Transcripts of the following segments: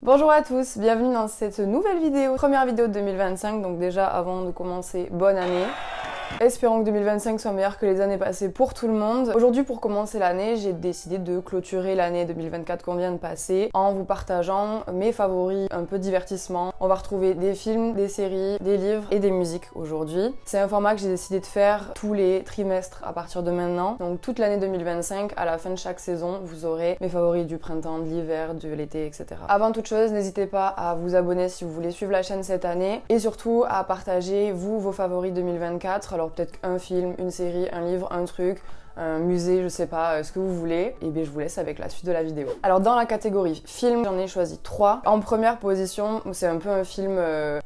Bonjour à tous, bienvenue dans cette nouvelle vidéo, première vidéo de 2025, donc déjà avant de commencer, bonne année. Espérons que 2025 soit meilleur que les années passées pour tout le monde. Aujourd'hui, pour commencer l'année, j'ai décidé de clôturer l'année 2024 qu'on vient de passer en vous partageant mes favoris, un peu divertissement. On va retrouver des films, des séries, des livres et des musiques aujourd'hui. C'est un format que j'ai décidé de faire tous les trimestres à partir de maintenant. Donc toute l'année 2025, à la fin de chaque saison, vous aurez mes favoris du printemps, de l'hiver, de l'été, etc. Avant toute chose, n'hésitez pas à vous abonner si vous voulez suivre la chaîne cette année et surtout à partager vous vos favoris 2024. Alors peut-être un film, une série, un livre, un truc, un musée, je sais pas, ce que vous voulez. Et bien je vous laisse avec la suite de la vidéo. Alors dans la catégorie film, j'en ai choisi 3. En première position, c'est un peu un film,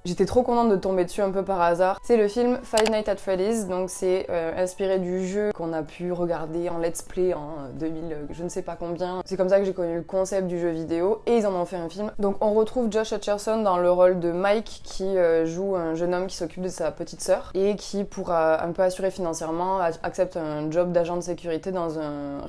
j'étais trop contente de tomber dessus un peu par hasard. C'est le film Five Nights at Freddy's, donc c'est inspiré du jeu qu'on a pu regarder en let's play en 2000, je ne sais pas combien. C'est comme ça que j'ai connu le concept du jeu vidéo et ils en ont fait un film. Donc on retrouve Josh Hutcherson dans le rôle de Mike qui joue un jeune homme qui s'occupe de sa petite sœur et qui, pour un peu assurer financièrement, accepte un job d'agent de sécurité dans un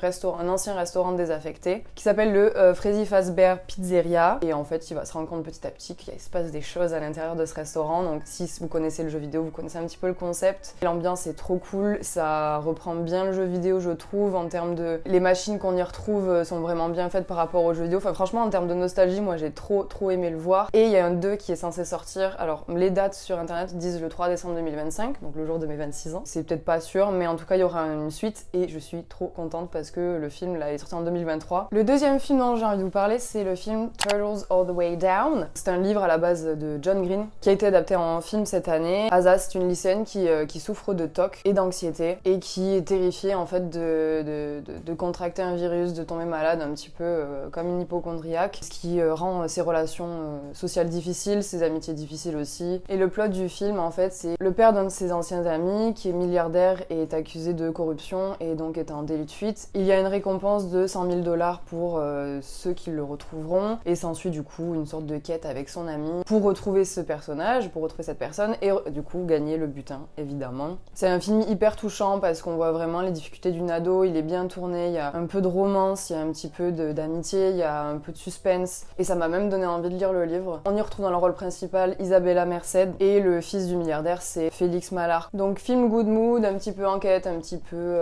ancien restaurant désaffecté qui s'appelle le Freddy Fazbear Pizzeria, et en fait il va se rendre compte petit à petit qu'il se passe des choses à l'intérieur de ce restaurant. Donc si vous connaissez le jeu vidéo, vous connaissez un petit peu le concept. L'ambiance est trop cool, ça reprend bien le jeu vidéo je trouve, en termes de... Les machines qu'on y retrouve sont vraiment bien faites par rapport au jeu vidéo. Enfin franchement en termes de nostalgie, moi j'ai trop aimé le voir. Et il y a un 2 qui est censé sortir, alors les dates sur internet disent le 3 décembre 2025, donc le jour de mes 26 ans. C'est peut-être pas sûr, mais en tout cas il y aura une suite et je suis trop contente parce que le film là est sorti en 2023. Le deuxième film dont j'ai envie de vous parler, c'est le film Turtles All the Way Down. C'est un livre à la base de John Green qui a été adapté en film cette année. Asa, c'est une lycéenne qui souffre de TOC et d'anxiété et qui est terrifiée en fait de contracter un virus, de tomber malade un petit peu comme une hypochondriaque, ce qui rend ses relations sociales difficiles, ses amitiés difficiles aussi. Et le plot du film en fait, c'est le père d'un de ses anciens amis qui est milliardaire et est accusé de corruption et donc est en délit de fuite. Il y a une récompense de 100 000 $ pour ceux qui le retrouveront et s'ensuit du coup une sorte de quête avec son ami pour retrouver ce personnage, pour retrouver cette personne et du coup gagner le butin évidemment. C'est un film hyper touchant parce qu'on voit vraiment les difficultés d'une ado, il est bien tourné, il y a un peu de romance, il y a un petit peu d'amitié, il y a un peu de suspense et ça m'a même donné envie de lire le livre. On y retrouve dans le rôle principal Isabella Merced et le fils du milliardaire c'est Félix Mallard. Donc film good mood, un petit peu enquête, un petit peu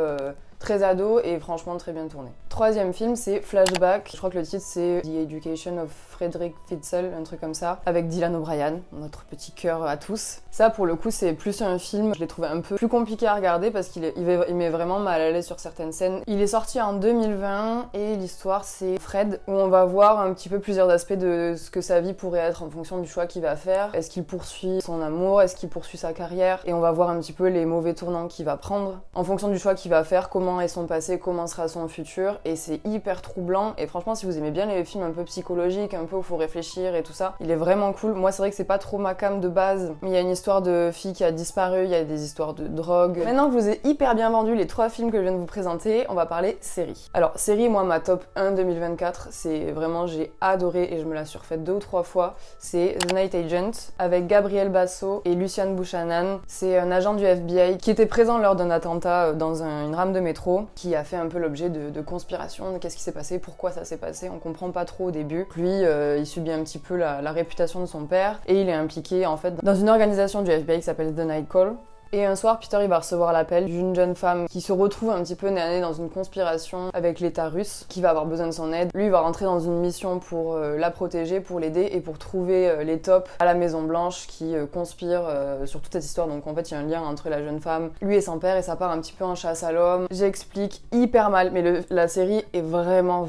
très ado et franchement très bien tourné. Troisième film c'est Flashback, je crois que le titre c'est The Education of Frederick Fitzel, un truc comme ça, avec Dylan O'Brien, notre petit cœur à tous. Ça pour le coup c'est plus un film, je l'ai trouvé un peu plus compliqué à regarder parce qu'il met vraiment mal à l'aise sur certaines scènes. Il est sorti en 2020 et l'histoire c'est Fred, où on va voir un petit peu plusieurs aspects de ce que sa vie pourrait être en fonction du choix qu'il va faire. Est-ce qu'il poursuit son amour, est-ce qu'il poursuit sa carrière, et on va voir un petit peu les mauvais tournants qu'il va prendre en fonction du choix qu'il va faire, comment est son passé, comment sera son futur, et c'est hyper troublant. Et franchement si vous aimez bien les films un peu psychologiques, un peu où il faut réfléchir et tout ça, il est vraiment cool. Moi c'est vrai que c'est pas trop ma came de base, mais il y a une histoire de fille qui a disparu, il y a des histoires de drogue. Maintenant que je vous ai hyper bien vendu les 3 films que je viens de vous présenter, on va parler série. Alors série, moi ma top 1 2024, c'est vraiment, j'ai adoré et je me la suis refaite 2 ou 3 fois, c'est The Night Agent avec Gabriel Basso et Luciane Bouchanan. C'est un agent du FBI qui était présent lors d'un attentat dans une rame de métro, qui a fait un peu l'objet de conspiration, de qu'est-ce qui s'est passé, pourquoi ça s'est passé, on comprend pas trop au début. Lui, il subit un petit peu la réputation de son père et il est impliqué en fait dans une organisation du FBI qui s'appelle The Night Call. Et un soir, Peter il va recevoir l'appel d'une jeune femme qui se retrouve un petit peu nez à nez dans une conspiration avec l'État russe, qui va avoir besoin de son aide. Lui, il va rentrer dans une mission pour la protéger, pour l'aider et pour trouver les tops à la Maison Blanche qui conspirent sur toute cette histoire. Donc en fait, il y a un lien entre la jeune femme, lui et son père, et ça part un petit peu en chasse à l'homme. J'explique hyper mal, mais la série est vraiment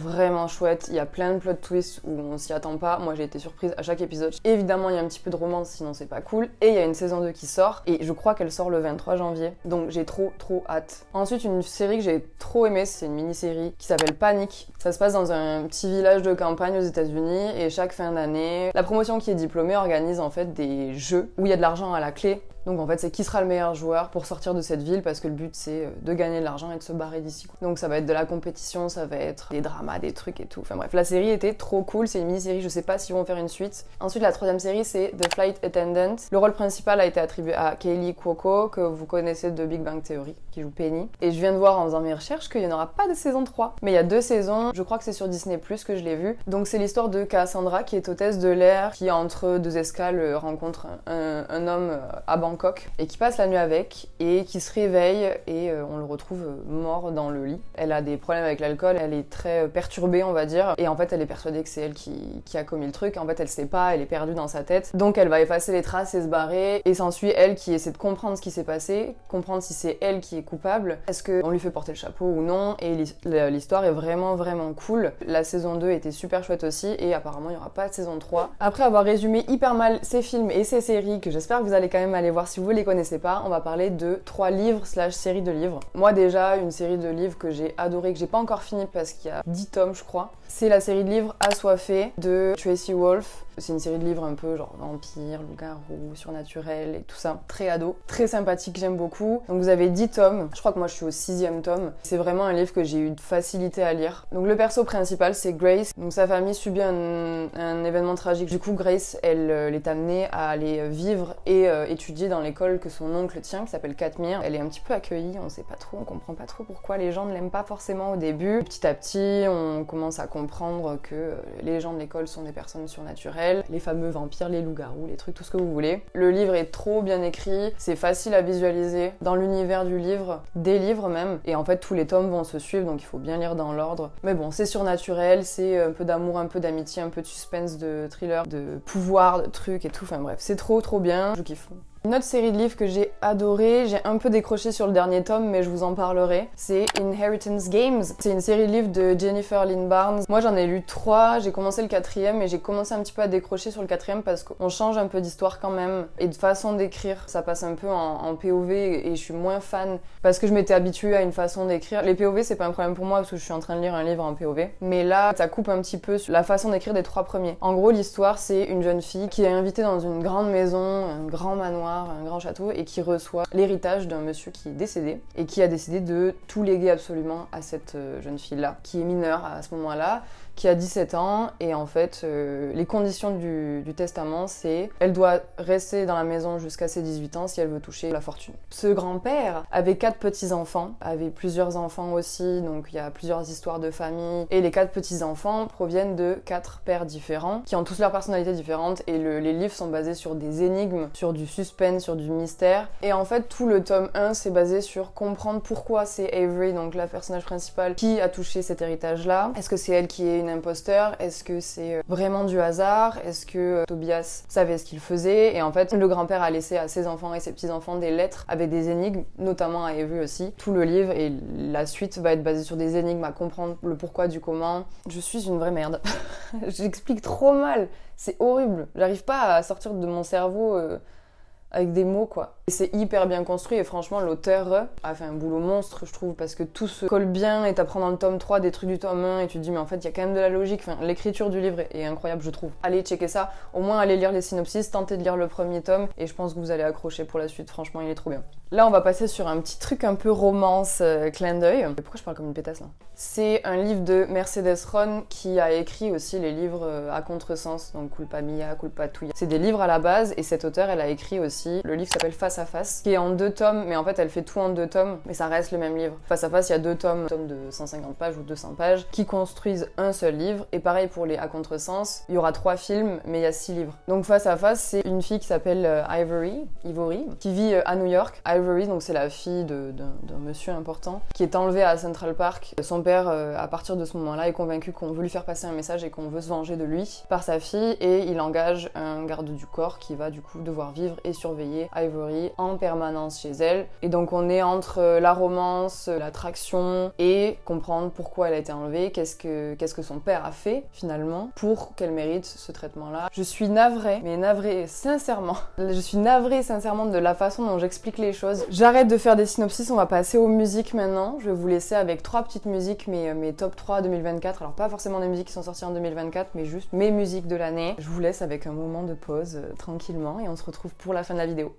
chouette. Il y a plein de plot twists où on s'y attend pas. Moi, j'ai été surprise à chaque épisode. Évidemment, il y a un petit peu de romance, sinon c'est pas cool. Et il y a une saison 2 qui sort, et je crois qu'elle sort le 23 janvier, donc j'ai trop hâte. Ensuite, une série que j'ai trop aimée, c'est une mini-série qui s'appelle Panic. Ça se passe dans un petit village de campagne aux États-Unis et chaque fin d'année, la promotion qui est diplômée organise en fait des jeux où il y a de l'argent à la clé Donc en fait c'est qui sera le meilleur joueur pour sortir de cette ville, parce que le but c'est de gagner de l'argent et de se barrer d'ici. Donc ça va être de la compétition, ça va être des dramas, des trucs et tout. Enfin bref, la série était trop cool, c'est une mini-série, je sais pas s'ils vont faire une suite. Ensuite la troisième série c'est The Flight Attendant. Le rôle principal a été attribué à Kaley Cuoco, que vous connaissez de Big Bang Theory, qui joue Penny. Et je viens de voir en faisant mes recherches qu'il n'y en aura pas de saison 3. Mais il y a 2 saisons, je crois que c'est sur Disney+, que je l'ai vu. Donc c'est l'histoire de Cassandra, qui est hôtesse de l'air, qui entre 2 escales rencontre un homme à Bangkok, et qui passe la nuit avec, et qui se réveille, et on le retrouve mort dans le lit. Elle a des problèmes avec l'alcool, elle est très perturbée on va dire, et en fait elle est persuadée que c'est elle qui a commis le truc. En fait elle sait pas, elle est perdue dans sa tête. Donc elle va effacer les traces et se barrer, et s'ensuit elle qui essaie de comprendre ce qui s'est passé, comprendre si c'est elle qui est coupable, est-ce qu'on lui fait porter le chapeau ou non, et l'histoire est vraiment cool. La saison 2 était super chouette aussi, et apparemment il n'y aura pas de saison 3. Après avoir résumé hyper mal ces films et ces séries, que j'espère que vous allez quand même aller voir si vous les connaissez pas, on va parler de 3 livres / séries de livres. Moi déjà, une série de livres que j'ai adoré, que j'ai pas encore fini parce qu'il y a 10 tomes je crois, c'est la série de livres Assoiffé de Tracy Wolff. C'est une série de livres un peu genre vampire, loup-garou, surnaturel et tout ça. Très ado, très sympathique, j'aime beaucoup. Donc vous avez 10 tomes, je crois que moi je suis au 6e tome. C'est vraiment un livre que j'ai eu de facilité à lire. Donc le perso principal c'est Grace. Donc sa famille subit un événement tragique. Du coup Grace, elle est amenée à aller vivre et étudier dans l'école que son oncle tient, qui s'appelle Katmir. Elle est un petit peu accueillie, on sait pas trop, on comprend pas trop pourquoi les gens ne l'aiment pas forcément au début. Petit à petit, on commence à comprendre que les gens de l'école sont des personnes surnaturelles, les fameux vampires, les loups-garous, les trucs, tout ce que vous voulez. Le livre est trop bien écrit, c'est facile à visualiser dans l'univers du livre, des livres même, et en fait tous les tomes vont se suivre, donc il faut bien lire dans l'ordre. Mais bon, c'est surnaturel, c'est un peu d'amour, un peu d'amitié, un peu de suspense, de thriller, de pouvoir, de trucs et tout, enfin bref, c'est trop bien, je kiffe. Une autre série de livres que j'ai adoré, j'ai un peu décroché sur le dernier tome mais je vous en parlerai, c'est Inheritance Games. C'est une série de livres de Jennifer Lynn Barnes. Moi j'en ai lu 3, j'ai commencé le 4e et j'ai commencé un petit peu à décrocher sur le 4e parce qu'on change un peu d'histoire quand même et de façon d'écrire. Ça passe un peu en POV et je suis moins fan parce que je m'étais habituée à une façon d'écrire. Les POV c'est pas un problème pour moi parce que je suis en train de lire un livre en POV. Mais là ça coupe un petit peu sur la façon d'écrire des 3 premiers. En gros l'histoire c'est une jeune fille qui est invitée dans une grande maison, un grand manoir, un grand château, et qui reçoit l'héritage d'un monsieur qui est décédé et qui a décidé de tout léguer absolument à cette jeune fille-là, qui est mineure à ce moment-là, qui a 17 ans, et en fait les conditions du testament c'est elle doit rester dans la maison jusqu'à ses 18 ans si elle veut toucher la fortune. Ce grand-père avait 4 petits-enfants, avait plusieurs enfants aussi, donc il y a plusieurs histoires de famille, et les 4 petits-enfants proviennent de 4 pères différents qui ont tous leur personnalité différente, et les livres sont basés sur des énigmes, sur du suspense, sur du mystère, et en fait tout le tome 1 c'est basé sur comprendre pourquoi c'est Avery, donc la personnage principale, qui a touché cet héritage-là. Est-ce que c'est elle qui est une imposteur? Est-ce que c'est vraiment du hasard? Est-ce que Tobias savait ce qu'il faisait? Et en fait le grand-père a laissé à ses enfants et ses petits-enfants des lettres avec des énigmes, notamment à Avery aussi. Tout le livre et la suite va être basé sur des énigmes, à comprendre le pourquoi du comment. Je suis une vraie merde. J'explique trop mal, c'est horrible. J'arrive pas à sortir de mon cerveau avec des mots quoi. Et c'est hyper bien construit et franchement l'auteur a fait un boulot monstre je trouve, parce que tout se colle bien et t'apprends dans le tome 3 des trucs du tome 1 et tu te dis mais en fait il y a quand même de la logique, enfin l'écriture du livre est incroyable je trouve. Allez checker ça, au moins allez lire les synopsis, tentez de lire le premier tome et je pense que vous allez accrocher pour la suite, franchement il est trop bien. Là on va passer sur un petit truc un peu romance, clin d'œil. Pourquoi je parle comme une pétasse là? C'est un livre de Mercedes Ron qui a écrit aussi les livres à contresens, donc Culpa Mia, Culpa Tuya. C'est des livres à la base et cette auteure elle a écrit aussi le livre qui s'appelle Face à Face, qui est en 2 tomes, mais en fait elle fait tout en 2 tomes, mais ça reste le même livre. Face à Face, il y a 2 tomes, tome de 150 pages ou 200 pages, qui construisent un seul livre, et pareil pour les à contresens, il y aura 3 films, mais il y a 6 livres. Donc Face à Face, c'est une fille qui s'appelle Ivory, qui vit à New York. Ivory, donc c'est la fille d'un monsieur important, qui est enlevée à Central Park. Son père, à partir de ce moment-là, est convaincu qu'on veut lui faire passer un message et qu'on veut se venger de lui par sa fille, et il engage un garde du corps qui va du coup devoir vivre et surveiller Ivory en permanence chez elle. Et donc on est entre la romance, l'attraction et comprendre pourquoi elle a été enlevée, qu'est-ce que son père a fait finalement pour qu'elle mérite ce traitement-là. Je suis navrée, mais navrée sincèrement. Je suis navrée sincèrement de la façon dont j'explique les choses. J'arrête de faire des synopsis, on va passer aux musiques maintenant. Je vais vous laisser avec 3 petites musiques, mes top 3 2024. Alors pas forcément des musiques qui sont sorties en 2024, mais juste mes musiques de l'année. Je vous laisse avec un moment de pause tranquillement et on se retrouve pour la fin de la vidéo.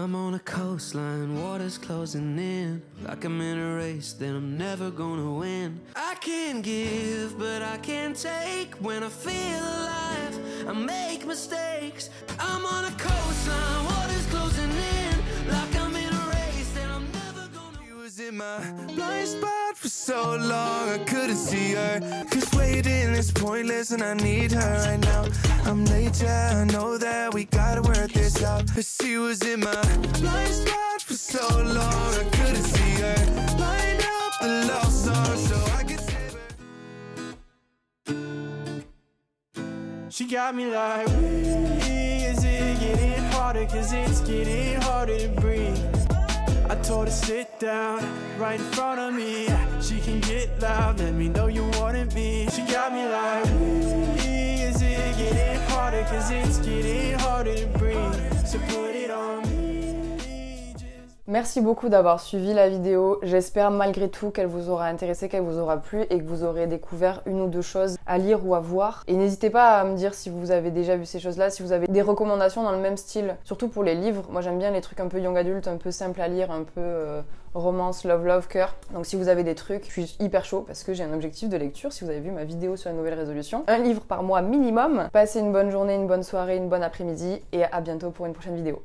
I'm on a coastline, water's closing in. Like I'm in a race that I'm never gonna win. I can give, but I can't take. When I feel alive, I make mistakes. I'm on a coastline, water's closing in. Like I'm in a race that I'm never gonna win. She was in my blind spot for so long, I couldn't see her. Cause waiting is pointless and I need her right now. I'm late, yeah, I know that we gotta work this out. But she was in my blind spot for so long, I couldn't see her. Line up the love song so I could save her. She got me like, is it getting harder? Cause it's getting harder to breathe. I told her sit down, right in front of me. She can get loud, let me know you wanted me. She got me like, is it getting harder? Cause it's getting harder to breathe. So put it on me. Merci beaucoup d'avoir suivi la vidéo. J'espère malgré tout qu'elle vous aura intéressé, qu'elle vous aura plu et que vous aurez découvert une ou deux choses à lire ou à voir. Et n'hésitez pas à me dire si vous avez déjà vu ces choses-là, si vous avez des recommandations dans le même style, surtout pour les livres. Moi j'aime bien les trucs un peu young adulte, un peu simple à lire, un peu romance, love, cœur. Donc si vous avez des trucs, je suis hyper chaud parce que j'ai un objectif de lecture, si vous avez vu ma vidéo sur la nouvelle résolution. Un livre par mois minimum. Passez une bonne journée, une bonne soirée, une bonne après-midi et à bientôt pour une prochaine vidéo.